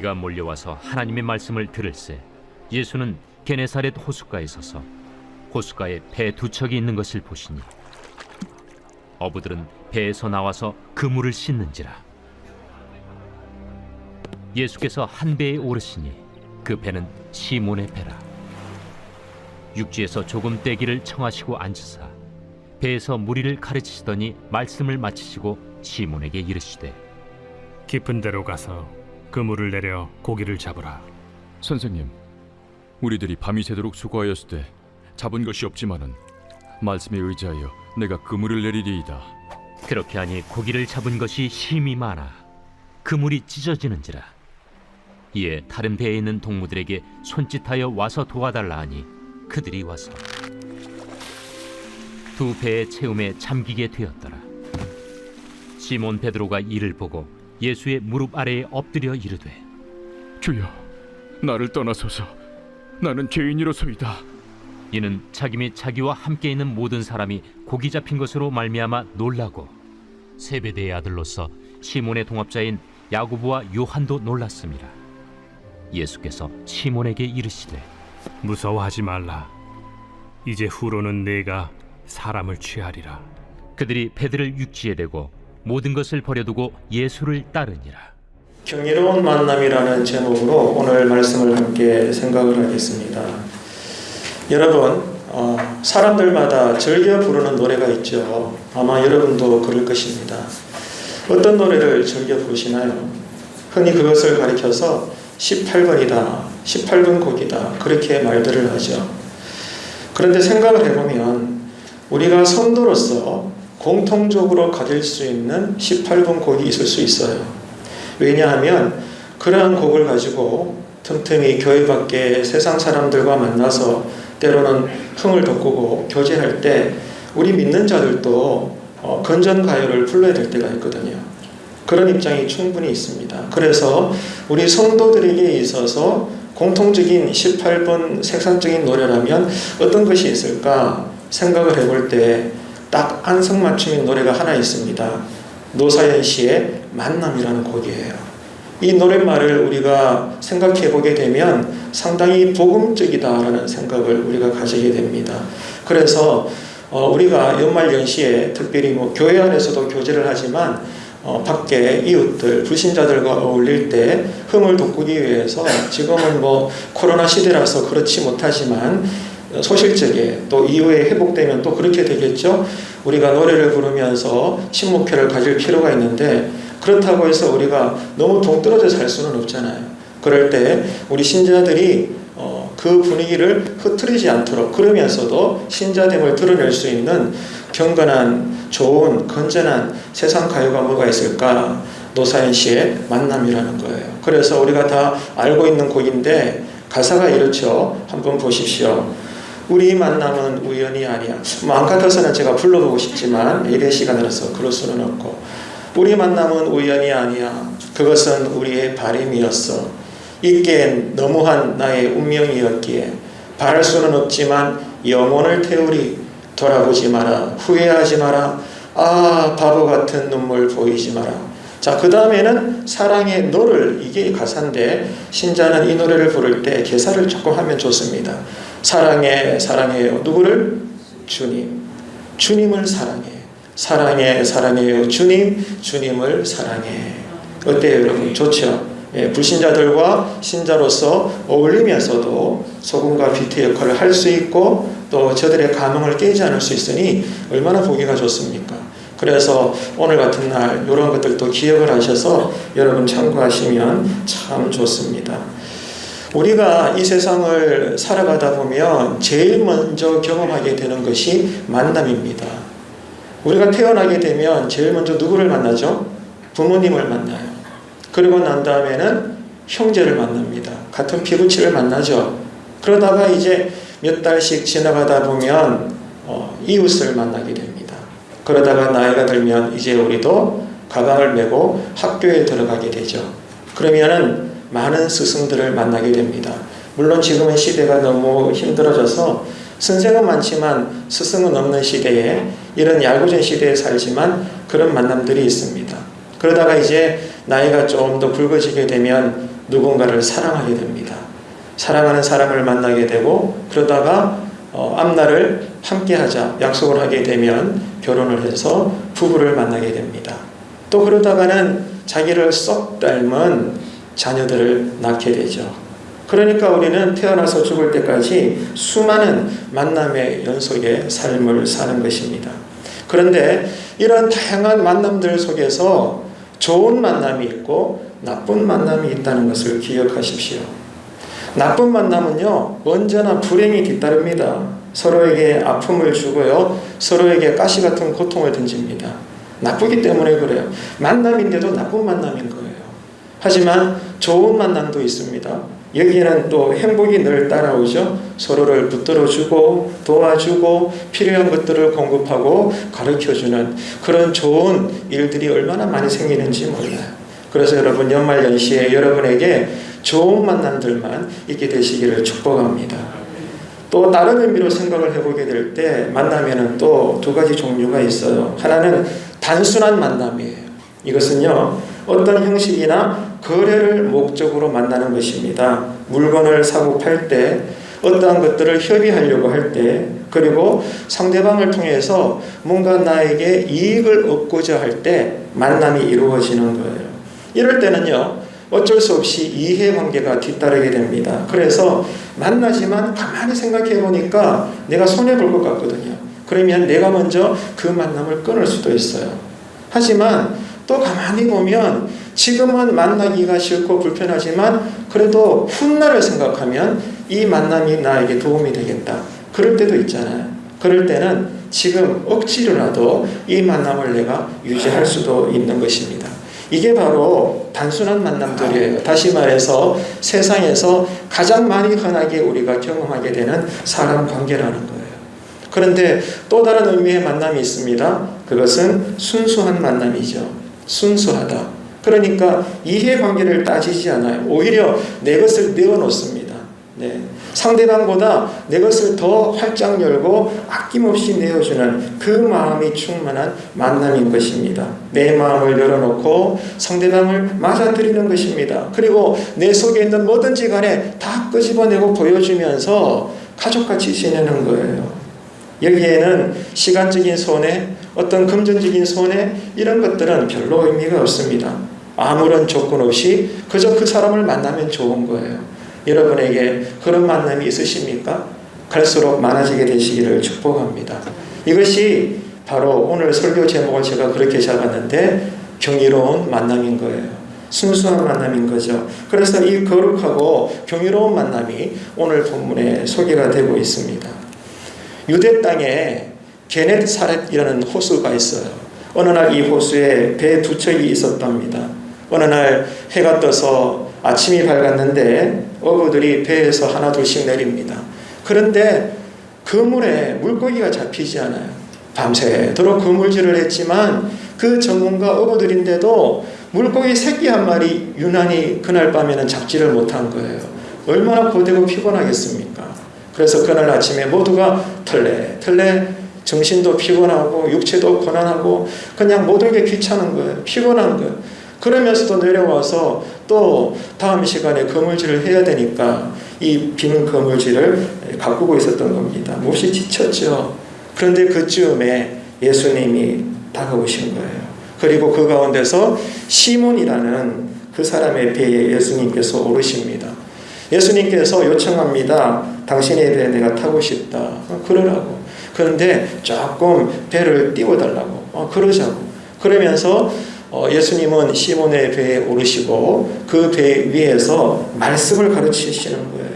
무리가 몰려와서 하나님의 말씀을 들을새 예수는 게네사렛 호숫가에 서서 호숫가에 배 두 척이 있는 것을 보시니 어부들은 배에서 나와서 그물을 씻는지라. 예수께서 한 배에 오르시니 그 배는 시몬의 배라. 육지에서 조금 떼기를 청하시고 앉으사 배에서 무리를 가르치시더니 말씀을 마치시고 시몬에게 이르시되 깊은 데로 가서 그물을 내려 고기를 잡으라. 선생님, 우리들이 밤이 새도록 수고하였을 때 잡은 것이 없지만은 말씀에 의지하여 내가 그물을 내리리이다. 그렇게 하니 고기를 잡은 것이 심히 많아 그물이 찢어지는지라. 이에 다른 배에 있는 동무들에게 손짓하여 와서 도와달라 하니 그들이 와서 두 배의 채움에 잠기게 되었더라. 시몬 베드로가 이를 보고 예수의 무릎 아래에 엎드려 이르되 주여, 나를 떠나소서. 나는 죄인이로소이다. 이는 자기 및 자기와 함께 있는 모든 사람이 고기 잡힌 것으로 말미암아 놀라고 세베대의 아들로서 시몬의 동업자인 야고보와 요한도 놀랐습니다. 예수께서 시몬에게 이르시되 무서워하지 말라. 이제 후로는 내가 사람을 취하리라. 그들이 배들을 육지에 대고 모든 것을 버려두고 예수를 따르니라. 경이로운 만남이라는 제목으로 오늘 말씀을 함께 생각을 하겠습니다. 여러분, 사람들마다 즐겨 부르는 노래가 있죠. 아마 여러분도 그럴 것입니다. 어떤 노래를 즐겨 부르시나요? 흔히 그것을 가리켜서 18번이다, 18번 곡이다, 그렇게 말들을 하죠. 그런데 생각을 해보면 우리가 성도로서 공통적으로 가질 수 있는 18번 곡이 있을 수 있어요. 왜냐하면 그러한 곡을 가지고 틈틈이 교회 밖에 세상 사람들과 만나서 때로는 흥을 돋구고 교제할 때 우리 믿는 자들도 건전가요를 불러야 될 때가 있거든요. 그런 입장이 충분히 있습니다. 그래서 우리 성도들에게 있어서 공통적인 18번 색상적인 노래라면 어떤 것이 있을까 생각을 해볼 때 딱 안성맞춤인 노래가 하나 있습니다. 노사연 씨의 만남이라는 곡이에요. 이 노랫말을 우리가 생각해 보게 되면 상당히 복음적이다라는 생각을 우리가 가지게 됩니다. 그래서 우리가 연말 연시에 특별히 교회 안에서도 교제를 하지만 밖에 이웃들, 불신자들과 어울릴 때 흥을 돋구기 위해서 지금은 코로나 시대라서 그렇지 못하지만 소실적에 또 이후에 회복되면 또 그렇게 되겠죠. 우리가 노래를 부르면서 친목회를 가질 필요가 있는데 그렇다고 해서 우리가 너무 동떨어져 살 수는 없잖아요. 그럴 때 우리 신자들이 그 분위기를 흐트리지 않도록 그러면서도 신자됨을 드러낼 수 있는 경건한 좋은 건전한 세상 가요가 뭐가 있을까? 노사연 씨의 만남이라는 거예요. 그래서 우리가 다 알고 있는 곡인데 가사가 이렇죠. 한번 보십시오. 우리 만남은 우연이 아니야. 마음 같아서는 제가 불러보고 싶지만 예배 시간이라서 그럴 수는 없고 우리 만남은 우연이 아니야. 그것은 우리의 바람이었어. 있기엔 너무한 나의 운명이었기에 바랄 수는 없지만 영혼을 태우리. 돌아보지 마라. 후회하지 마라. 아, 바보 같은 눈물 보이지 마라. 자, 그 다음에는 사랑의 너를, 이게 가사인데 신자는 이 노래를 부를 때 개사를 조금 하면 좋습니다. 사랑해, 사랑해요. 누구를? 주님. 주님을 사랑해. 사랑해, 사랑해요. 주님, 주님을 사랑해. 어때요, 여러분? 좋죠? 예, 불신자들과 신자로서 어울리면서도 소금과 비트 역할을 할 수 있고 또 저들의 감흥을 깨지 않을 수 있으니 얼마나 보기가 좋습니까? 그래서 오늘 같은 날 이런 것들도 기억을 하셔서 여러분 참고하시면 참 좋습니다. 우리가 이 세상을 살아가다 보면 제일 먼저 경험하게 되는 것이 만남입니다. 우리가 태어나게 되면 제일 먼저 누구를 만나죠? 부모님을 만나요. 그리고 난 다음에는 형제를 만납니다. 같은 피부치를 만나죠. 그러다가 이제 몇 달씩 지나가다 보면 이웃을 만나게 됩니다. 그러다가 나이가 들면 이제 우리도 가방을 메고 학교에 들어가게 되죠. 그러면은 많은 스승들을 만나게 됩니다. 물론 지금은 시대가 너무 힘들어져서 선생은 많지만 스승은 없는 시대에 이런 야구전 시대에 살지만 그런 만남들이 있습니다. 그러다가 이제 나이가 좀 더 굵어지게 되면 누군가를 사랑하게 됩니다. 사랑하는 사람을 만나게 되고 그러다가 앞날을 함께하자 약속을 하게 되면 결혼을 해서 부부를 만나게 됩니다. 또 그러다가는 자기를 쏙 닮은 자녀들을 낳게 되죠. 그러니까 우리는 태어나서 죽을 때까지 수많은 만남의 연속의 삶을 사는 것입니다. 그런데 이런 다양한 만남들 속에서 좋은 만남이 있고 나쁜 만남이 있다는 것을 기억하십시오. 나쁜 만남은요, 언제나 불행이 뒤따릅니다. 서로에게 아픔을 주고요, 서로에게 가시 같은 고통을 던집니다. 나쁘기 때문에 그래요. 만남인데도 나쁜 만남인 거예요. 하지만 좋은 만남도 있습니다. 여기에는 또 행복이 늘 따라오죠. 서로를 붙들어주고 도와주고 필요한 것들을 공급하고 가르쳐주는 그런 좋은 일들이 얼마나 많이 생기는지 몰라요. 그래서 여러분 연말 연시에 여러분에게 좋은 만남들만 있게 되시기를 축복합니다. 또 다른 의미로 생각을 해보게 될 때 만남에는 또 두 가지 종류가 있어요. 하나는 단순한 만남이에요. 이것은요, 어떤 형식이나 거래를 목적으로 만나는 것입니다. 물건을 사고 팔 때, 어떠한 것들을 협의하려고 할 때, 그리고 상대방을 통해서 뭔가 나에게 이익을 얻고자 할 때 만남이 이루어지는 거예요. 이럴 때는요, 어쩔 수 없이 이해관계가 뒤따르게 됩니다. 그래서 만나지만 가만히 생각해 보니까 내가 손해볼 것 같거든요. 그러면 내가 먼저 그 만남을 끊을 수도 있어요. 하지만 또 가만히 보면 지금은 만나기가 싫고 불편하지만 그래도 훗날을 생각하면 이 만남이 나에게 도움이 되겠다. 그럴 때도 있잖아요. 그럴 때는 지금 억지로라도 이 만남을 내가 유지할 수도 있는 것입니다. 이게 바로 단순한 만남들이에요. 다시 말해서 세상에서 가장 많이 흔하게 우리가 경험하게 되는 사람 관계라는 거예요. 그런데 또 다른 의미의 만남이 있습니다. 그것은 순수한 만남이죠. 순수하다. 그러니까 이해관계를 따지지 않아요. 오히려 내 것을 내어놓습니다. 네. 상대방보다 내 것을 더 활짝 열고 아낌없이 내어주는 그 마음이 충만한 만남인 것입니다. 내 마음을 열어놓고 상대방을 맞아들이는 것입니다. 그리고 내 속에 있는 뭐든지 간에 다 끄집어내고 보여주면서 가족같이 지내는 거예요. 여기에는 시간적인 손해, 어떤 금전적인 손해 이런 것들은 별로 의미가 없습니다. 아무런 조건 없이 그저 그 사람을 만나면 좋은 거예요. 여러분에게 그런 만남이 있으십니까? 갈수록 많아지게 되시기를 축복합니다. 이것이 바로 오늘 설교 제목을 제가 그렇게 잡았는데 경이로운 만남인 거예요. 순수한 만남인 거죠. 그래서 이 거룩하고 경이로운 만남이 오늘 본문에 소개가 되고 있습니다. 유대 땅에 게넷사렛이라는 호수가 있어요. 어느 날 이 호수에 배 두 척이 있었답니다. 어느 날 해가 떠서 아침이 밝았는데 어부들이 배에서 하나 둘씩 내립니다. 그런데 그물에 물고기가 잡히지 않아요. 밤새도록 그물질을 했지만 그 전문가 어부들인데도 물고기 새끼 한 마리 유난히 그날 밤에는 잡지를 못한 거예요. 얼마나 고되고 피곤하겠습니까? 그래서 그날 아침에 모두가 털레 정신도 피곤하고 육체도 고난하고 그냥 모든 게 귀찮은 거예요. 피곤한 거예요. 그러면서도 내려와서 또 다음 시간에 거물질을 해야 되니까 이 빈 거물질을 가꾸고 있었던 겁니다. 몹시 지쳤죠. 그런데 그쯤에 예수님이 다가오신 거예요. 그리고 그 가운데서 시몬이라는 그 사람의 배에 예수님께서 오르십니다. 예수님께서 요청합니다. 당신의 배에 내가 타고 싶다. 그러라고. 그런데 조금 배를 띄워달라고. 그러자고. 그러면서 예수님은 시몬의 배에 오르시고 그 배 위에서 말씀을 가르치시는 거예요.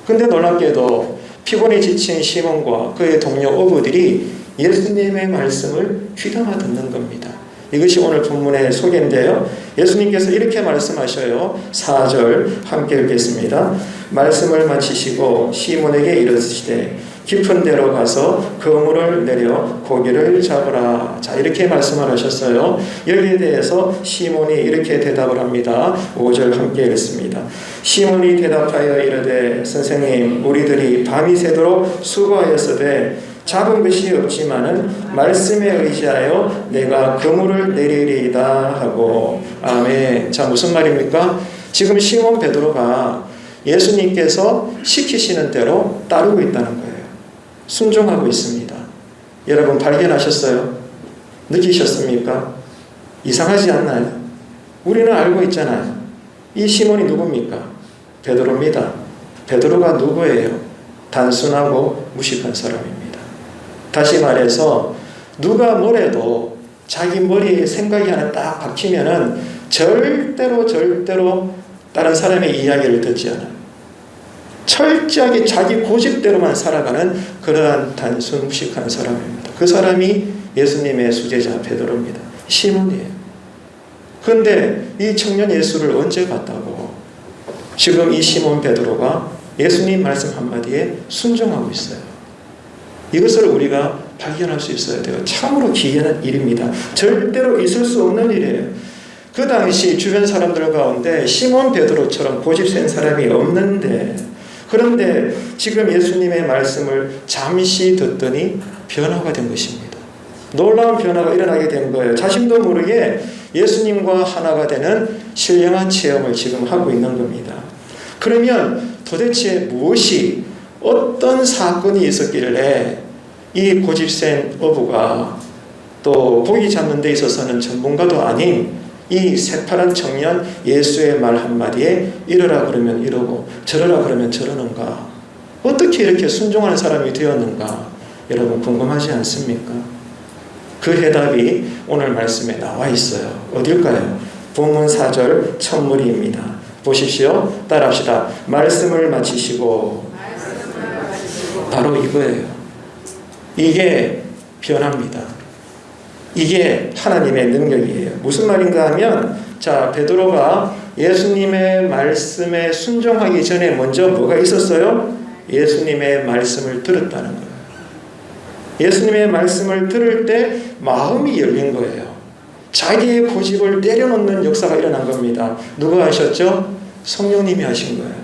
근데 놀랍게도 피곤에 지친 시몬과 그의 동료 어부들이 예수님의 말씀을 귀담아 듣는 겁니다. 이것이 오늘 본문의 소개인데요. 예수님께서 이렇게 말씀하셔요. 4절 함께 읽겠습니다. 말씀을 마치시고 시몬에게 이르시되 깊은 데로 가서 그물을 내려 고기를 잡으라. 자, 이렇게 말씀을 하셨어요. 여기에 대해서 시몬이 이렇게 대답을 합니다. 5절 함께 읽습니다. 시몬이 대답하여 이르되 선생님 우리들이 밤이 새도록 수고하였으되 잡은 것이 없지만은 말씀에 의지하여 내가 그물을 내리리이다 하고. 아멘. 자, 무슨 말입니까? 지금 시몬 베드로가 예수님께서 시키시는 대로 따르고 있다는 거예요. 순종하고 있습니다. 여러분 발견하셨어요? 느끼셨습니까? 이상하지 않나요? 우리는 알고 있잖아요. 이 시몬이 누굽니까? 베드로입니다. 베드로가 누구예요? 단순하고 무식한 사람입니다. 다시 말해서 누가 뭐래도 자기 머리에 생각이 하나 딱 박히면은 절대로 다른 사람의 이야기를 듣지 않아요. 철저하게 자기 고집대로만 살아가는 그러한 단순 무식한 사람입니다. 그 사람이 예수님의 수제자 베드로입니다. 시몬이에요. 그런데 이 청년 예수를 언제 봤다고? 지금 이 시몬 베드로가 예수님 말씀 한마디에 순종하고 있어요. 이것을 우리가 발견할 수 있어야 돼요. 참으로 기이한 일입니다. 절대로 있을 수 없는 일이에요. 그 당시 주변 사람들 가운데 시몬 베드로처럼 고집센 사람이 없는데, 그런데 지금 예수님의 말씀을 잠시 듣더니 변화가 된 것입니다. 놀라운 변화가 일어나게 된 거예요. 자신도 모르게 예수님과 하나가 되는 신령한 체험을 지금 하고 있는 겁니다. 그러면 도대체 무엇이, 어떤 사건이 있었길래 이 고집센 어부가, 또 고기 잡는 데 있어서는 전문가도 아닌 이 새파란 청년 예수의 말 한마디에 이러라 그러면 이러고 저러라 그러면 저러는가? 어떻게 이렇게 순종하는 사람이 되었는가? 여러분 궁금하지 않습니까? 그 해답이 오늘 말씀에 나와 있어요. 어딜까요? 본문 4절 첫무리입니다. 보십시오. 따라합시다. 말씀을 마치시고. 바로 이거예요. 이게 변화입니다. 이게 하나님의 능력이에요. 무슨 말인가 하면, 자, 베드로가 예수님의 말씀에 순종하기 전에 먼저 뭐가 있었어요? 예수님의 말씀을 들었다는 거예요. 예수님의 말씀을 들을 때 마음이 열린 거예요. 자기의 고집을 내려놓는 역사가 일어난 겁니다. 누가 하셨죠? 성령님이 하신 거예요.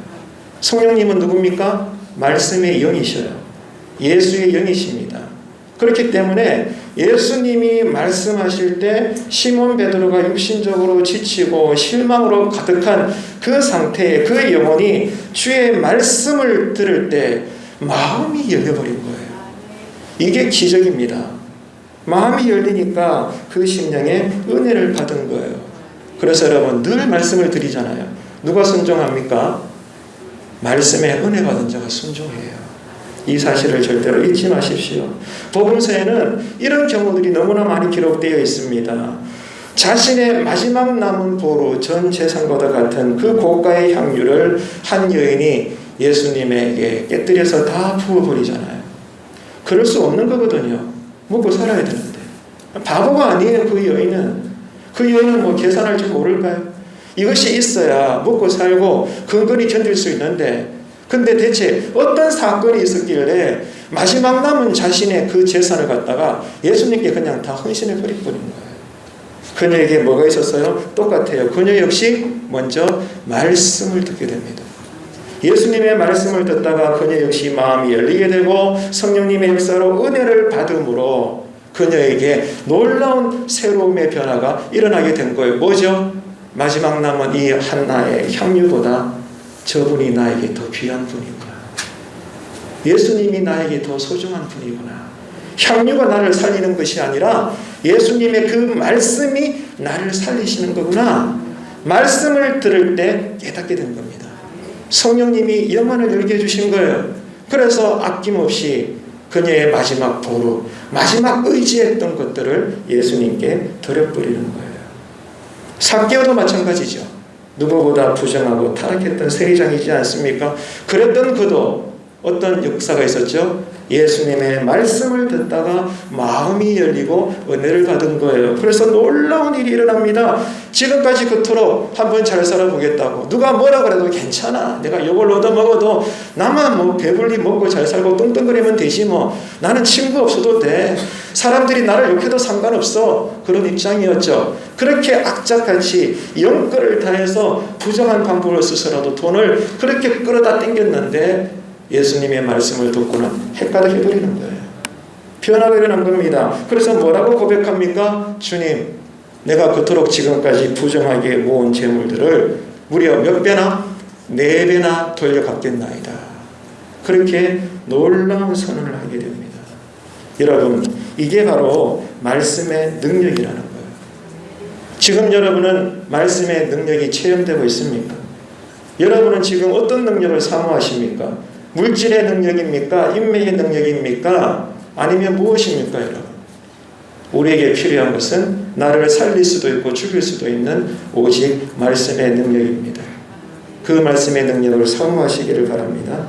성령님은 누굽니까? 말씀의 영이셔요. 예수의 영이십니다. 그렇기 때문에 예수님이 말씀하실 때 시몬 베드로가 육신적으로 지치고 실망으로 가득한 그 상태에 그 영혼이 주의 말씀을 들을 때 마음이 열려버린 거예요. 이게 기적입니다. 마음이 열리니까 그 심령에 은혜를 받은 거예요. 그래서 여러분 늘 말씀을 드리잖아요. 누가 순종합니까? 말씀에 은혜 받은 자가 순종해요. 이 사실을 절대로 잊지 마십시오. 복음서에는 이런 경우들이 너무나 많이 기록되어 있습니다. 자신의 마지막 남은 보루, 전 재산과도 같은 그 고가의 향유를 한 여인이 예수님에게 깨뜨려서 다 부어버리잖아요. 그럴 수 없는 거거든요. 먹고 살아야 되는데. 바보가 아니에요. 그 여인은. 그 여인은 뭐 계산할 줄 모를까요? 이것이 있어야 먹고 살고 근근히 견딜 수 있는데, 근데 대체 어떤 사건이 있었길래 마지막 남은 자신의 그 재산을 갖다가 예수님께 그냥 다 헌신해 버린 거예요. 그녀에게 뭐가 있었어요? 똑같아요. 그녀 역시 먼저 말씀을 듣게 됩니다. 예수님의 말씀을 듣다가 그녀 역시 마음이 열리게 되고 성령님의 역사로 은혜를 받음으로 그녀에게 놀라운 새로움의 변화가 일어나게 된 거예요. 뭐죠? 마지막 남은 이 한나의 향유보다 저분이 나에게 더 귀한 분이구나. 예수님이 나에게 더 소중한 분이구나. 향유가 나를 살리는 것이 아니라 예수님의 그 말씀이 나를 살리시는 거구나. 말씀을 들을 때 깨닫게 된 겁니다. 성령님이 영안을 열게 해주신 거예요. 그래서 아낌없이 그녀의 마지막 보루, 마지막 의지했던 것들을 예수님께 드려버리는 거예요. 삭개오도 마찬가지죠. 누구보다 부정하고 타락했던 세리장이지 않습니까? 그랬던 그도 어떤 역사가 있었죠? 예수님의 말씀을 듣다가 마음이 열리고 은혜를 받은 거예요. 그래서 놀라운 일이 일어납니다. 지금까지 그토록 한번 잘 살아보겠다고 누가 뭐라 그래도 괜찮아, 내가 이걸 얻어먹어도 나만 뭐 배불리 먹고 잘 살고 뚱뚱거리면 되지, 뭐 나는 친구 없어도 돼, 사람들이 나를 욕해도 상관없어, 그런 입장이었죠. 그렇게 악착같이 영끌을 다해서 부정한 방법을 써서라도 돈을 그렇게 끌어다 땡겼는데 예수님의 말씀을 듣고는 헷갈려버리는 거예요. 변화가 일어난 겁니다. 그래서 뭐라고 고백합니까? 주님, 내가 그토록 지금까지 부정하게 모은 재물들을 무려 몇 배나? 4배나 돌려받겠나이다. 그렇게 놀라운 선언을 하게 됩니다. 여러분, 이게 바로 말씀의 능력이라는 거예요. 지금 여러분은 말씀의 능력이 체험되고 있습니까? 여러분은 지금 어떤 능력을 사모하십니까? 물질의 능력입니까? 인맥의 능력입니까? 아니면 무엇입니까, 여러분? 우리에게 필요한 것은 나를 살릴 수도 있고 죽일 수도 있는 오직 말씀의 능력입니다. 그 말씀의 능력을 사모하시기를 바랍니다.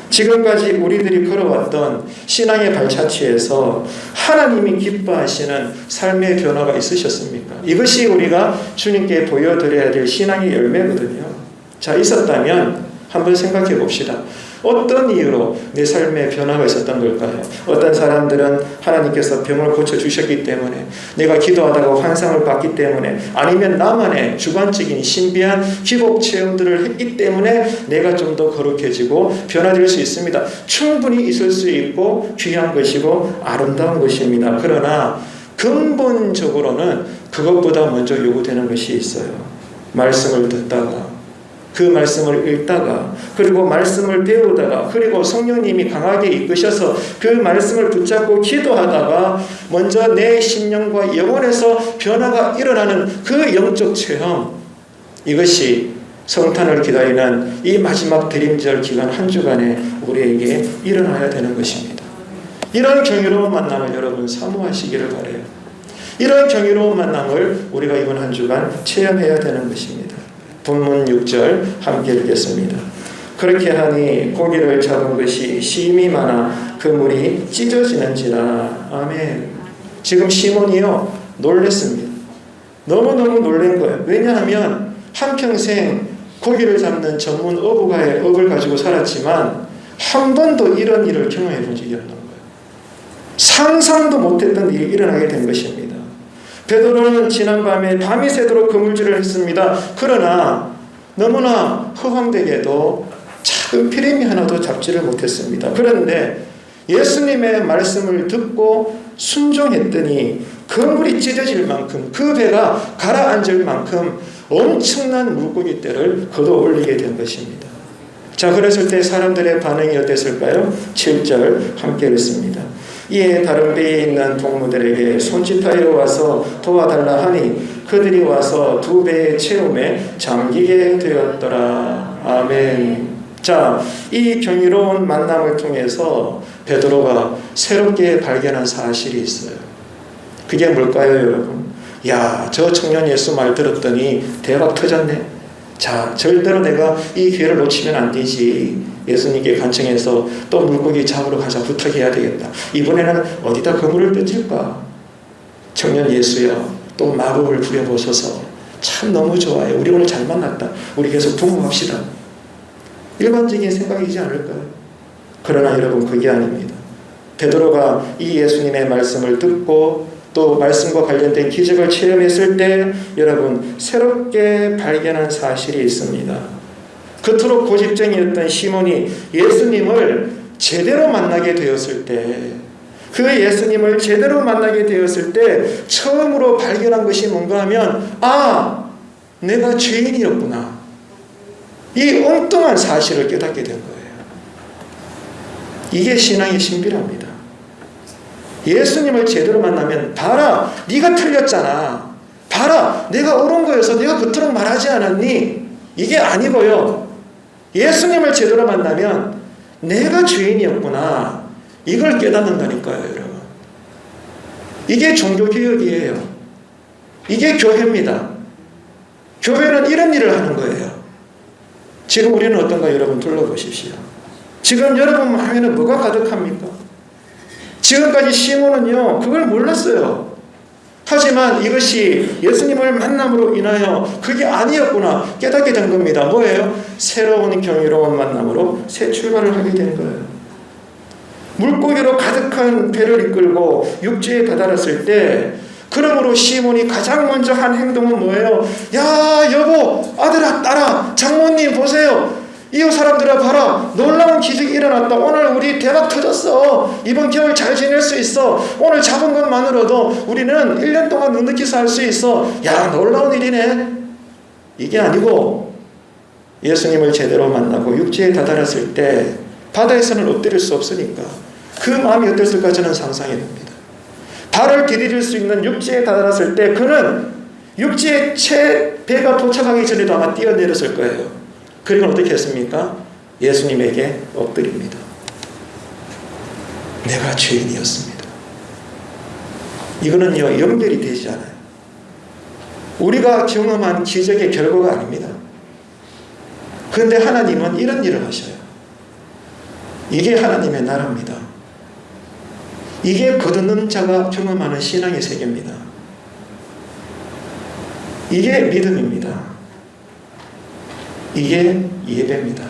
지금까지 우리들이 걸어왔던 신앙의 발자취에서 하나님이 기뻐하시는 삶의 변화가 있으셨습니까? 이것이 우리가 주님께 보여드려야 될 신앙의 열매거든요. 자, 있었다면 한번 생각해 봅시다. 어떤 이유로 내 삶에 변화가 있었던 걸까요? 어떤 사람들은 하나님께서 병을 고쳐주셨기 때문에, 내가 기도하다가 환상을 봤기 때문에, 아니면 나만의 주관적인 신비한 기복 체험들을 했기 때문에 내가 좀 더 거룩해지고 변화될 수 있습니다. 충분히 있을 수 있고 귀한 것이고 아름다운 것입니다. 그러나 근본적으로는 그것보다 먼저 요구되는 것이 있어요. 말씀을 듣다가, 그 말씀을 읽다가, 그리고 말씀을 배우다가, 그리고 성령님이 강하게 이끄셔서 그 말씀을 붙잡고 기도하다가 먼저 내 심령과 영혼에서 변화가 일어나는 그 영적 체험, 이것이 성탄을 기다리는 이 마지막 대림절 기간 한 주간에 우리에게 일어나야 되는 것입니다. 이런 경이로운 만남을 여러분 사모하시기를 바라요. 이런 경이로운 만남을 우리가 이번 한 주간 체험해야 되는 것입니다. 본문 6절 함께 읽겠습니다. 그렇게 하니 고기를 잡은 것이 심히 많아 그물이 찢어지는지라. 아멘. 지금 시몬이요 놀랬습니다. 너무너무 놀란 거예요. 왜냐하면 한평생 고기를 잡는 전문 업을 가지고 살았지만 한 번도 이런 일을 경험해 본 적이 없는 거예요. 상상도 못했던 일이 일어나게 된 것입니다. 베드로는 지난밤에 밤이 새도록 그물질을 했습니다. 그러나 너무나 허황되게도 작은 피레미 하나도 잡지를 못했습니다. 그런데 예수님의 말씀을 듣고 순종했더니 그물이 찢어질 만큼, 그 배가 가라앉을 만큼 엄청난 물고기 떼를 걷어 올리게 된 것입니다. 자, 그랬을 때 사람들의 반응이 어땠을까요? 7절 함께 읽습니다. 이에 다른 배에 있는 동무들에게 손짓하여 와서 도와달라 하니 그들이 와서 두 배의 체험에 잠기게 되었더라. 아멘. 자, 이 경이로운 만남을 통해서 베드로가 새롭게 발견한 사실이 있어요. 그게 뭘까요, 여러분? 야, 저 청년 예수 말 들었더니 대박 터졌네. 자, 절대로 내가 이 기회를 놓치면 안 되지. 예수님께 간청해서 또 물고기 잡으러 가자, 부탁해야 되겠다. 이번에는 어디다 그물을 던질까? 청년 예수여, 또 마법을 부려보소서. 참 너무 좋아요. 우리 오늘 잘 만났다. 우리 계속 동무합시다. 일반적인 생각이지 않을까요? 그러나 여러분, 그게 아닙니다. 베드로가 이 예수님의 말씀을 듣고 또 말씀과 관련된 기적을 체험했을 때 여러분 새롭게 발견한 사실이 있습니다. 그토록 고집쟁이였던 시몬이 예수님을 제대로 만나게 되었을 때, 그 예수님을 제대로 만나게 되었을 때 처음으로 발견한 것이 뭔가 하면, 아, 내가 죄인이었구나. 이 엉뚱한 사실을 깨닫게 된 거예요. 이게 신앙의 신비랍니다. 예수님을 제대로 만나면, 봐라, 네가 틀렸잖아. 봐라, 내가 옳은 거여서 내가 그토록 말하지 않았니? 이게 아니고요. 예수님을 제대로 만나면 내가 죄인이었구나. 이걸 깨닫는다니까요, 여러분. 이게 종교개혁이에요. 이게 교회입니다. 교회는 이런 일을 하는 거예요. 지금 우리는 어떤가 여러분 둘러보십시오. 지금 여러분 마음에는 뭐가 가득합니까? 지금까지 시몬은요, 그걸 몰랐어요. 하지만 이것이 예수님을 만남으로 인하여 그게 아니었구나 깨닫게 된 겁니다. 뭐예요? 새로운 경이로운 만남으로 새 출발을 하게 된 거예요. 물고기로 가득한 배를 이끌고 육지에 다다랐을 때, 그러므로 시몬이 가장 먼저 한 행동은 뭐예요? 야, 여보, 아들아, 딸아, 장모님 보세요. 이 사람들아, 봐라, 놀라운 기적이 일어났다. 오늘 우리 대박 터졌어. 이번 겨울 잘 지낼 수 있어. 오늘 잡은 것만으로도 우리는 1년 동안 눅눅이 살 수 있어. 야, 놀라운 일이네. 이게 아니고 예수님을 제대로 만나고 육지에 다다랐을 때 바다에서는 엎드릴 수 없으니까 그 마음이 어땠을까 저는 상상이 됩니다. 발을 디디릴 수 있는 육지에 다다랐을 때 그는 육지에 채 배가 도착하기 전에도 아마 뛰어내렸을 거예요. 그리고 어떻게 했습니까? 예수님에게 엎드립니다. 내가 죄인이었습니다. 이거는요, 연결이 되지 않아요. 우리가 경험한 기적의 결과가 아닙니다. 그런데 하나님은 이런 일을 하셔요. 이게 하나님의 나라입니다. 이게 거듭는 자가 경험하는 신앙의 세계입니다. 이게 믿음입니다. 이게 예배입니다.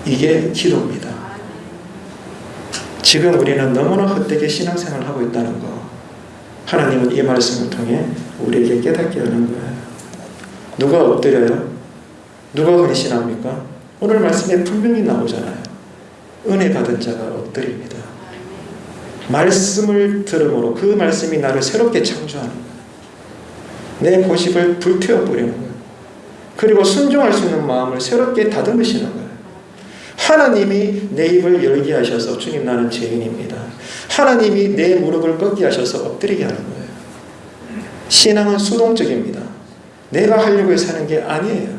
이게 기도입니다. 지금 우리는 너무나 헛되게 신앙생활을 하고 있다는 거, 하나님은 이 말씀을 통해 우리에게 깨닫게 하는 거예요. 누가 엎드려요? 누가 헌신합니까? 오늘 말씀에 분명히 나오잖아요. 은혜 받은 자가 엎드립니다. 말씀을 들음으로 그 말씀이 나를 새롭게 창조하는 거예요. 내 고집을 불태워버리는 거예요. 그리고 순종할 수 있는 마음을 새롭게 다듬으시는 거예요. 하나님이 내 입을 열게 하셔서 주님 나는 죄인입니다. 하나님이 내 무릎을 꺾게 하셔서 엎드리게 하는 거예요. 신앙은 수동적입니다. 내가 하려고 해서 하는 게 아니에요.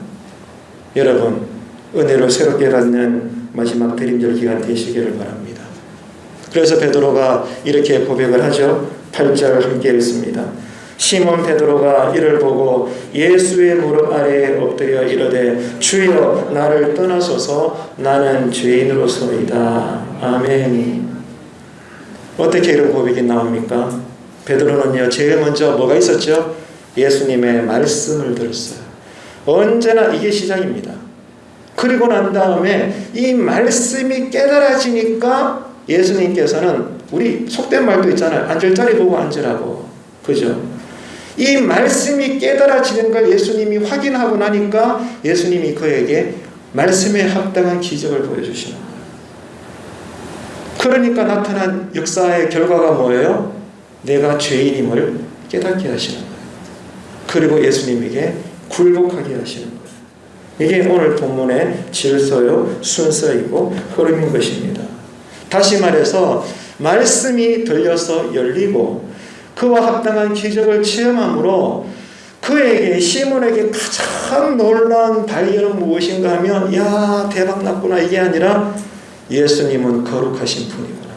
여러분, 은혜로 새롭게 받는 마지막 대림절 기간 되시기를 바랍니다. 그래서 베드로가 이렇게 고백을 하죠. 8절 함께 읽습니다. 시몬 베드로가 이를 보고 예수의 무릎 아래에 엎드려 이르되 주여 나를 떠나소서 나는 죄인으로소이다. 아멘. 어떻게 이런 고백이 나옵니까? 베드로는요 제일 먼저 뭐가 있었죠? 예수님의 말씀을 들었어요. 언제나 이게 시작입니다. 그리고 난 다음에 이 말씀이 깨달아지니까 예수님께서는 우리 속된 말도 있잖아요. 앉을 자리 보고 앉으라고. 그죠? 이 말씀이 깨달아지는 걸 예수님이 확인하고 나니까 예수님이 그에게 말씀에 합당한 기적을 보여주시는 거예요. 그러니까 나타난 역사의 결과가 뭐예요? 내가 죄인임을 깨닫게 하시는 거예요. 그리고 예수님에게 굴복하게 하시는 거예요. 이게 오늘 본문의 질서요, 순서이고 흐름인 것입니다. 다시 말해서 말씀이 들려서 열리고 그와 합당한 기적을 체험함으로 그에게 시몬에게 가장 놀라운 발견은 무엇인가 하면 야 대박 났구나 이게 아니라 예수님은 거룩하신 분이구나.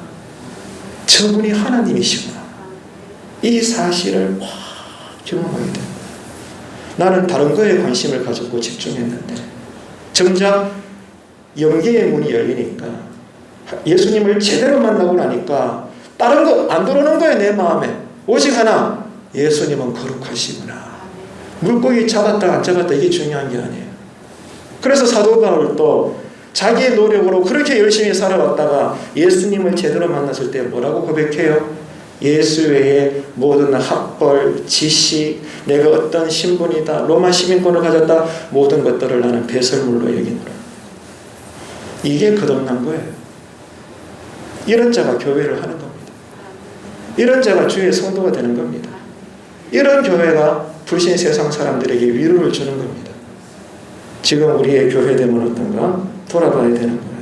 저분이 하나님이시구나. 이 사실을 확 경험하게 됩니다. 나는 다른 거에 관심을 가졌고 집중했는데 정작 영계의 문이 열리니까 예수님을 제대로 만나고 나니까 다른 거 안 들어오는 거예요. 내 마음에. 오직 하나, 예수님은 거룩하시구나. 물고기 잡았다 안 잡았다 이게 중요한 게 아니에요. 그래서 사도 바울도 자기의 노력으로 그렇게 열심히 살아왔다가 예수님을 제대로 만났을 때 뭐라고 고백해요? 예수 외에 모든 학벌, 지식, 내가 어떤 신분이다, 로마 시민권을 가졌다, 모든 것들을 나는 배설물로 여기노라. 이게 거듭난 거예요. 이런 자가 교회를 하는 겁니다. 이런 자가 주의 성도가 되는 겁니다. 이런 교회가 불신 세상 사람들에게 위로를 주는 겁니다. 지금 우리의 교회됨은 어떤가? 돌아봐야 되는 거예요.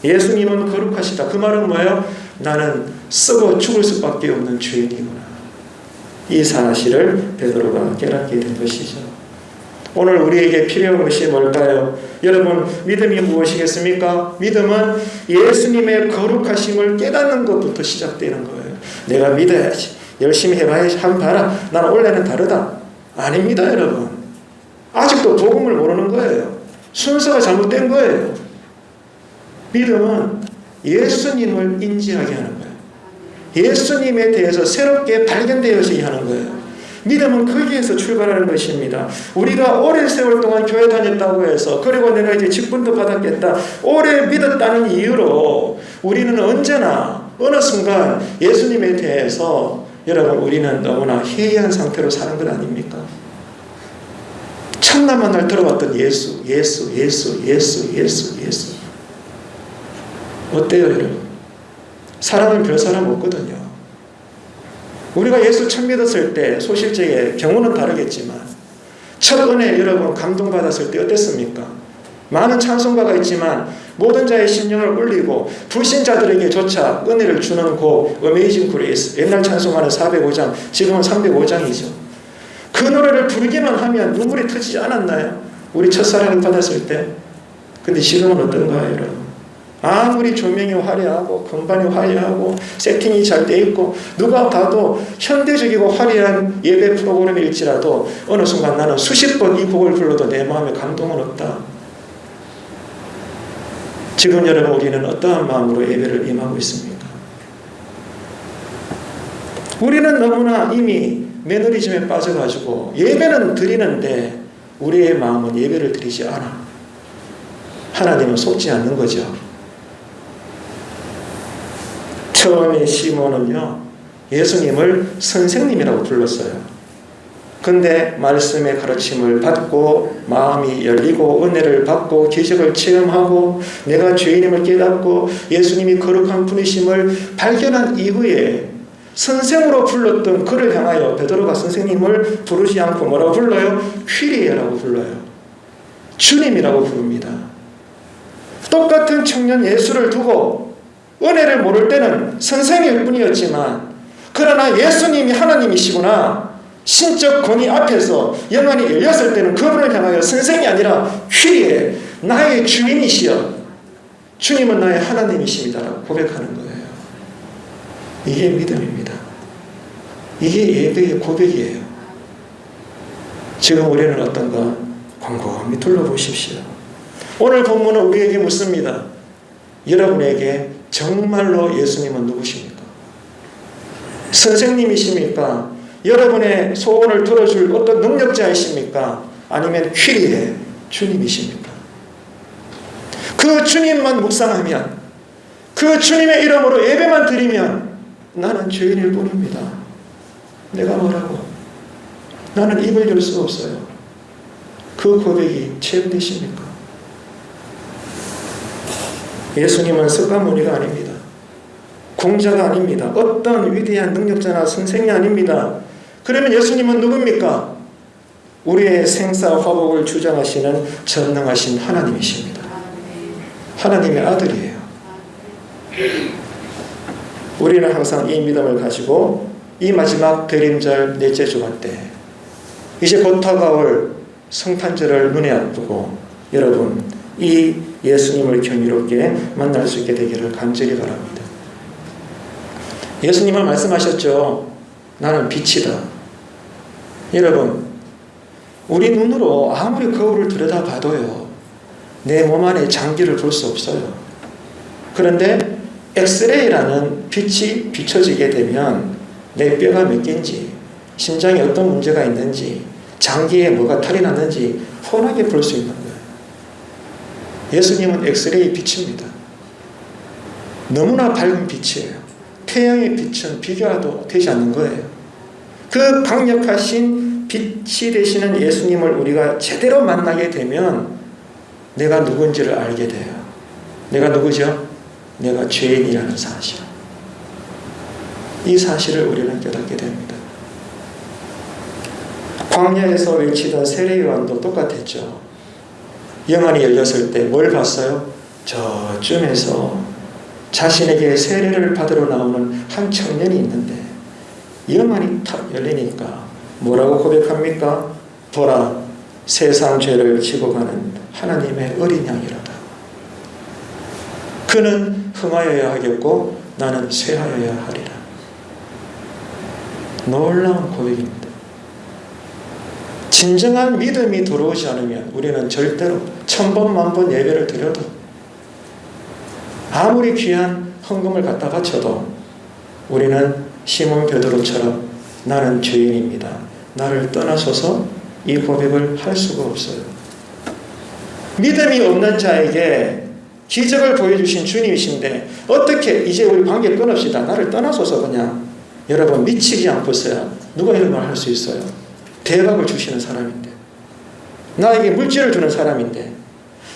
예수님은 거룩하시다. 그 말은 뭐예요? 나는 썩어 죽을 수밖에 없는 죄인이구나. 이 사실을 베드로가 깨닫게 된 것이죠. 오늘 우리에게 필요한 것이 뭘까요? 여러분, 믿음이 무엇이겠습니까? 믿음은 예수님의 거룩하심을 깨닫는 것부터 시작되는 거예요. 내가 믿어야지. 열심히 해봐야지. 한번 봐라. 나는 원래는 다르다. 아닙니다, 여러분. 아직도 복음을 모르는 거예요. 순서가 잘못된 거예요. 믿음은 예수님을 인지하게 하는 거예요. 예수님에 대해서 새롭게 발견되어지게 하는 거예요. 믿음은 거기에서 출발하는 것입니다. 우리가 오랜 세월 동안 교회 다녔다고 해서 그리고 내가 이제 직분도 받았겠다. 오래 믿었다는 이유로 우리는 언제나 어느 순간 예수님에 대해서 여러분 우리는 너무나 해이한 상태로 사는 것 아닙니까? 첫날만 날 들어왔던 예수. 어때요 여러분? 사람은 별 사람 없거든요. 우리가 예수 처음 믿었을 때 소실적에 경우는 다르겠지만 첫 은혜 여러분 감동받았을 때 어땠습니까? 많은 찬송가가 있지만 모든 자의 심령을 울리고 불신자들에게조차 은혜를 주는 곡 어메이징 그레이스, 옛날 찬송가는 405장, 지금은 305장이죠. 그 노래를 부르기만 하면 눈물이 터지지 않았나요? 우리 첫사랑을 받았을 때. 근데 지금은 어떤가요, 여러분? 아무리 조명이 화려하고 건반이 화려하고 세팅이 잘 돼 있고 누가 봐도 현대적이고 화려한 예배 프로그램일지라도 어느 순간 나는 수십 번 이 곡을 불러도 내 마음에 감동은 없다. 지금 여러분 우리는 어떠한 마음으로 예배를 임하고 있습니까? 우리는 너무나 이미 매너리즘에 빠져가지고 예배는 드리는데 우리의 마음은 예배를 드리지 않아. 하나님은 속지 않는 거죠. 처음에 시몬은요, 예수님을 선생님이라고 불렀어요. 근데 말씀의 가르침을 받고 마음이 열리고 은혜를 받고 기적을 체험하고 내가 죄인임을 깨닫고 예수님이 거룩한 분이심을 발견한 이후에 선생으로 불렀던 그를 향하여 베드로가 선생님을 부르지 않고 뭐라고 불러요? 퀴리에라고 불러요. 주님이라고 부릅니다. 똑같은 청년 예수를 두고 은혜를 모를 때는 선생일 뿐이었지만 그러나 예수님이 하나님이시구나, 신적 권위 앞에서 영안이 열렸을 때는 그분을 향하여 선생이 아니라 퀴리에, 나의 주인이시여, 주님은 나의 하나님이십니다라고 고백하는 거예요. 이게 믿음입니다. 이게 예배의 고백이에요. 지금 우리는 어떤가 곰곰이 둘러보십시오. 오늘 본문은 우리에게 묻습니다. 여러분에게 정말로 예수님은 누구십니까? 선생님이십니까? 여러분의 소원을 들어줄 어떤 능력자이십니까? 아니면 퀴리의 주님이십니까? 그 주님만 묵상하면, 그 주님의 이름으로 예배만 드리면 나는 죄인일 뿐입니다. 내가 뭐라고? 나는 입을 열 수 없어요. 그 고백이 체험되십니까? 예수님은 석가모니가 아닙니다. 공자가 아닙니다. 어떤 위대한 능력자나 선생이 아닙니다. 그러면 예수님은 누굽니까? 우리의 생사화복을 주장하시는 전능하신 하나님이십니다. 하나님의 아들이에요. 우리는 항상 이 믿음을 가지고 이 마지막 대림절 넷째 주간 때 이제 곧 다가올 성탄절을 눈에 앞두고 여러분 이 예수님을 경이롭게 만날 수 있게 되기를 간절히 바랍니다. 예수님은 말씀하셨죠. 나는 빛이다. 여러분, 우리 눈으로 아무리 거울을 들여다봐도요, 내 몸 안에 장기를 볼 수 없어요. 그런데 엑스레이라는 빛이 비춰지게 되면 내 뼈가 몇 개인지, 심장에 어떤 문제가 있는지, 장기에 뭐가 탈이 났는지 훤하게 볼 수 있는 거예요. 예수님은 엑스레이 빛입니다. 너무나 밝은 빛이에요. 태양의 빛은 비교도 되지 않는 거예요. 그 강력하신 빛이 되시는 예수님을 우리가 제대로 만나게 되면 내가 누군지를 알게 돼요. 내가 누구죠? 내가 죄인이라는 사실. 이 사실을 우리는 깨닫게 됩니다. 광야에서 외치던 세례요한도 똑같았죠. 영안이 열렸을 때 뭘 봤어요? 저쯤에서 자신에게 세례를 받으러 나오는 한 청년이 있는데 영안이 탁 열리니까 뭐라고 고백합니까? 보라, 세상 죄를 지고 가는 하나님의 어린 양이로다. 그는 흥하여야 하겠고 나는 쇠하여야 하리라. 놀라운 고백입니다. 진정한 믿음이 들어오지 않으면 우리는 절대로 1000번 만번 예배를 드려도 아무리 귀한 헌금을 갖다 바쳐도 우리는 시몬 베드로처럼 나는 죄인입니다. 나를 떠나소서 이 고백을 할 수가 없어요. 믿음이 없는 자에게 기적을 보여주신 주님이신데 어떻게 이제 우리 관계 끊읍시다. 나를 떠나소서 그냥. 여러분 미치지 않고서야 누가 이런 말 할 수 있어요? 대박을 주시는 사람인데, 나에게 물질을 주는 사람인데,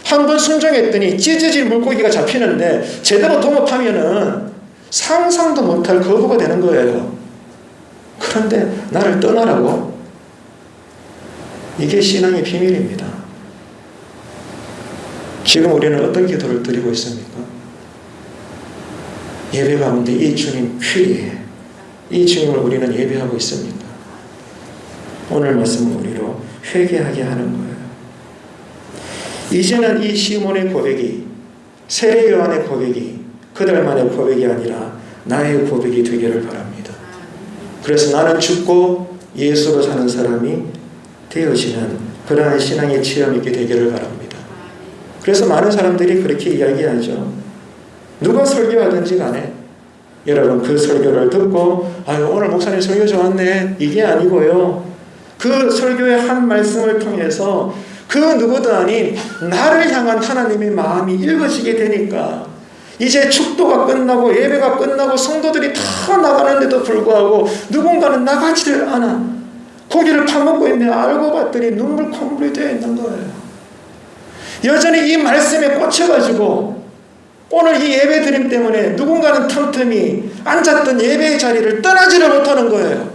한 번 순종했더니 찢어질 물고기가 잡히는데 제대로 동업하면은 상상도 못할 거부가 되는 거예요. 그런데 나를 떠나라고? 이게 신앙의 비밀입니다. 지금 우리는 어떤 기도를 드리고 있습니까? 예배 가운데 이 주님 필요해. 이 주님을 우리는 예배하고 있습니다. 오늘 말씀은 우리로 회개하게 하는 거예요. 이제는 이 시몬의 고백이, 세례 요한의 고백이 그들만의 고백이 아니라 나의 고백이 되기를 바랍니다. 그래서 나는 죽고 예수로 사는 사람이 되어지는 그러한 신앙의 체험이 있게 되기를 바랍니다. 그래서 많은 사람들이 그렇게 이야기하죠. 누가 설교하든지 간에 여러분 그 설교를 듣고 아유 오늘 목사님 설교 좋았네 이게 아니고요. 그 설교의 한 말씀을 통해서 그 누구도 아닌 나를 향한 하나님의 마음이 읽어지게 되니까 이제 축도가 끝나고 예배가 끝나고 성도들이 다 나가는데도 불구하고 누군가는 나가지를 않아. 고기를 파먹고 있는데 알고 봤더니 눈물 콧물이 되어 있는 거예요. 여전히 이 말씀에 꽂혀가지고 오늘 이 예배 드림 때문에 누군가는 틈틈이 앉았던 예배의 자리를 떠나지를 못하는 거예요.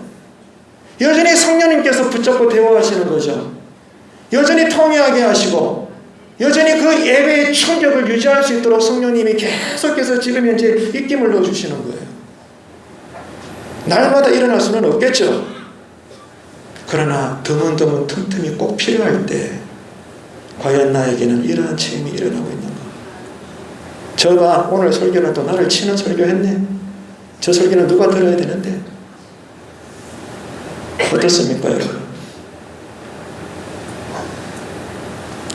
여전히 성령님께서 붙잡고 대화하시는 거죠. 여전히 통회하게 하시고 여전히 그 예배의 충격을 유지할 수 있도록 성령님이 계속해서 지금 현재 입김을 넣어주시는 거예요. 날마다 일어날 수는 없겠죠. 그러나 드문드문 틈틈이 꼭 필요할 때 과연 나에게는 이러한 체험이 일어나고 있는가? 저가 오늘 설교는 또 나를 치는 설교했네. 저 설교는 누가 들어야 되는데 어떻습니까 여러분?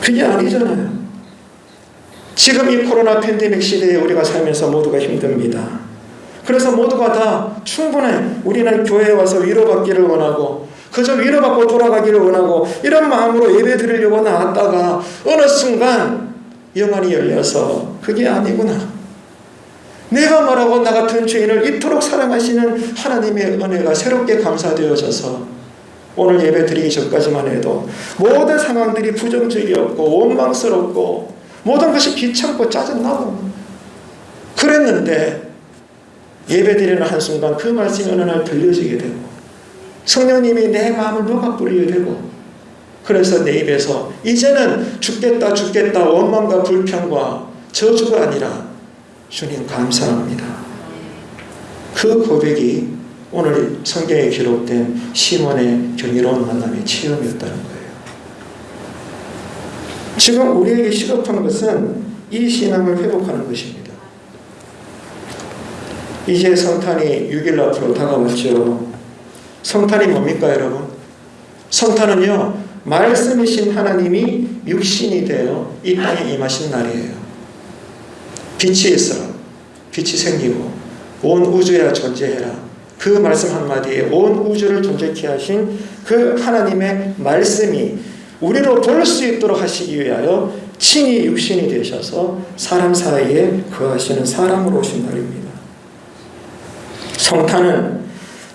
그게 아니잖아요. 지금 이 코로나 팬데믹 시대에 우리가 살면서 모두가 힘듭니다. 그래서 모두가 다 충분해. 우리는 교회에 와서 위로받기를 원하고 그저 위로받고 돌아가기를 원하고 이런 마음으로 예배 드리려고 나왔다가 어느 순간 영안이 열려서 그게 아니구나. 내가 말하고 나 같은 죄인을 이토록 사랑하시는 하나님의 은혜가 새롭게 감사되어져서 오늘 예배 드리기 전까지만 해도 모든 상황들이 부정적이었고 원망스럽고 모든 것이 귀찮고 짜증나고 그랬는데 예배 드리는 한순간 그 말씀이 어느 날 들려지게 되고 성령님이 내 마음을 녹아 뿌리게 되고 그래서 내 입에서 이제는 죽겠다 원망과 불평과 저주가 아니라 주님 감사합니다. 그 고백이 오늘 성경에 기록된 시몬의 경이로운 만남의 체험이었다는 거예요. 지금 우리에게 시급한 것은 이 신앙을 회복하는 것입니다. 이제 성탄이 6일 앞으로 다가왔죠. 성탄이 뭡니까 여러분? 성탄은요 말씀이신 하나님이 육신이 되어 이 땅에 임하신 날이에요. 빛이 있어라. 빛이 생기고 온 우주야 존재해라. 그 말씀 한마디에 온 우주를 존재케 하신 그 하나님의 말씀이 우리로 볼 수 있도록 하시기 위하여 친히 육신이 되셔서 사람 사이에 거하시는 사람으로 오신 날입니다. 성탄은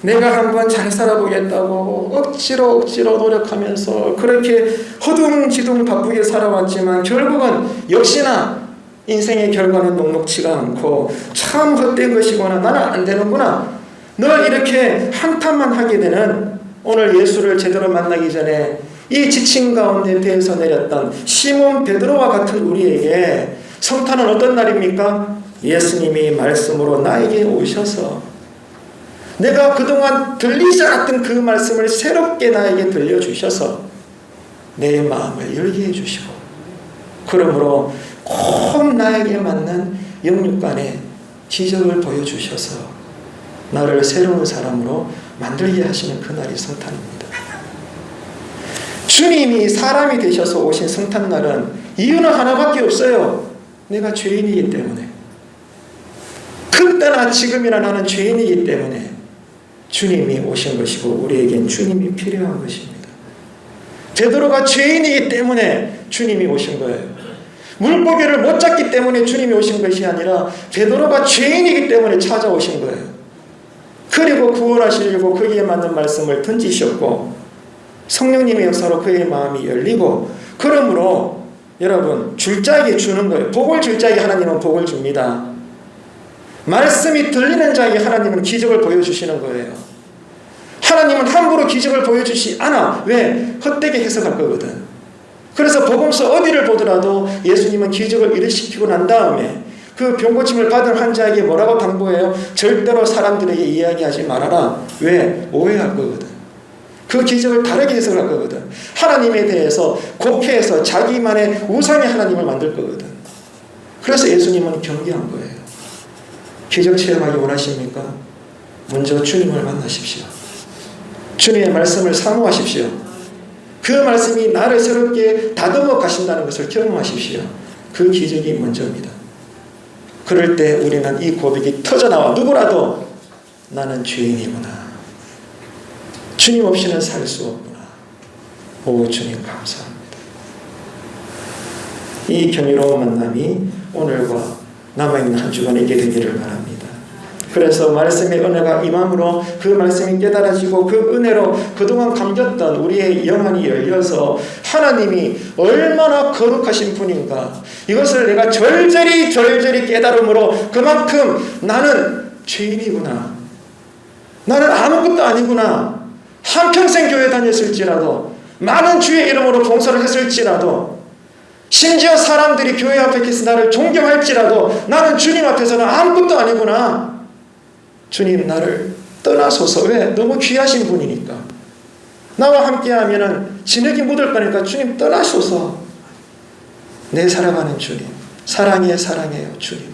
내가 한번 잘 살아보겠다고 억지로 노력하면서 그렇게 허둥지둥 바쁘게 살아왔지만 결국은 역시나 인생의 결과는 녹록치가 않고 참 헛된 것이구나 나는 안 되는구나 늘 이렇게 한탄만 하게 되는 오늘 예수를 제대로 만나기 전에 이 지친 가운데 배에서 내렸던 시몬 베드로와 같은 우리에게 성탄은 어떤 날입니까? 예수님이 말씀으로 나에게 오셔서 내가 그동안 들리지 않았던 그 말씀을 새롭게 나에게 들려주셔서 내 마음을 열게 해주시고 그러므로 꼭 나에게 맞는 영육간의 기적을 보여주셔서 나를 새로운 사람으로 만들게 하시는 그날이 성탄입니다. 주님이 사람이 되셔서 오신 성탄날은 이유는 하나밖에 없어요. 내가 죄인이기 때문에 그때나 지금이나 나는 죄인이기 때문에 주님이 오신 것이고 우리에겐 주님이 필요한 것입니다. 베드로가 죄인이기 때문에 주님이 오신 거예요. 물고기를 못 잡기 때문에 주님이 오신 것이 아니라 베드로가 죄인이기 때문에 찾아오신 거예요. 그리고 구원하시려고 거기에 맞는 말씀을 던지셨고 성령님의 역사로 그의 마음이 열리고 그러므로 여러분 줄 자에게 주는 거예요. 복을 줄 자에게 하나님은 복을 줍니다. 말씀이 들리는 자에게 하나님은 기적을 보여주시는 거예요. 하나님은 함부로 기적을 보여주시 않아. 왜? 헛되게 해석할 거거든. 그래서 복음서 어디를 보더라도 예수님은 기적을 일으키고 난 다음에 그 병고침을 받은 환자에게 뭐라고 당부해요? 절대로 사람들에게 이야기하지 말아라. 왜? 오해할 거거든. 그 기적을 다르게 해석할 거거든. 하나님에 대해서 곡해해서 자기만의 우상의 하나님을 만들 거거든. 그래서 예수님은 경계한 거예요. 기적 체험하기 원하십니까? 먼저 주님을 만나십시오. 주님의 말씀을 사모하십시오. 그 말씀이 나를 새롭게 다듬어 가신다는 것을 경험하십시오. 그 기적이 먼저입니다. 그럴 때 우리는 이 고백이 터져나와 누구라도 나는 죄인이구나. 주님 없이는 살 수 없구나. 오 주님 감사합니다. 이 경이로운 만남이 오늘과 남아있는 한 주간 있게 되기를 바랍니다. 그래서 말씀의 은혜가 임함으로 그 말씀이 깨달아지고 그 은혜로 그동안 감겼던 우리의 영안이 열려서 하나님이 얼마나 거룩하신 분인가 이것을 내가 절절히 깨달음으로 그만큼 나는 죄인이구나. 나는 아무것도 아니구나. 한평생 교회 다녔을지라도 많은 주의 이름으로 봉사를 했을지라도 심지어 사람들이 교회 앞에서 나를 존경할지라도 나는 주님 앞에서는 아무것도 아니구나. 주님 나를 떠나소서. 왜? 너무 귀하신 분이니까. 나와 함께하면 진흙이 묻을 거니까 주님 떠나소서. 내 살아가는 주님. 사랑해요 주님.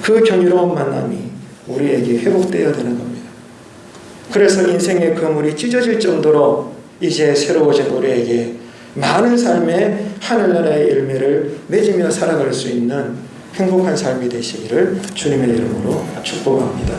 그 경이로운 만남이 우리에게 회복되어야 되는 겁니다. 그래서 인생의 그물이 찢어질 정도로 이제 새로워진 우리에게 많은 삶의 하늘나라의 열매를 맺으며 살아갈 수 있는 행복한 삶이 되시기를 주님의 이름으로 축복합니다.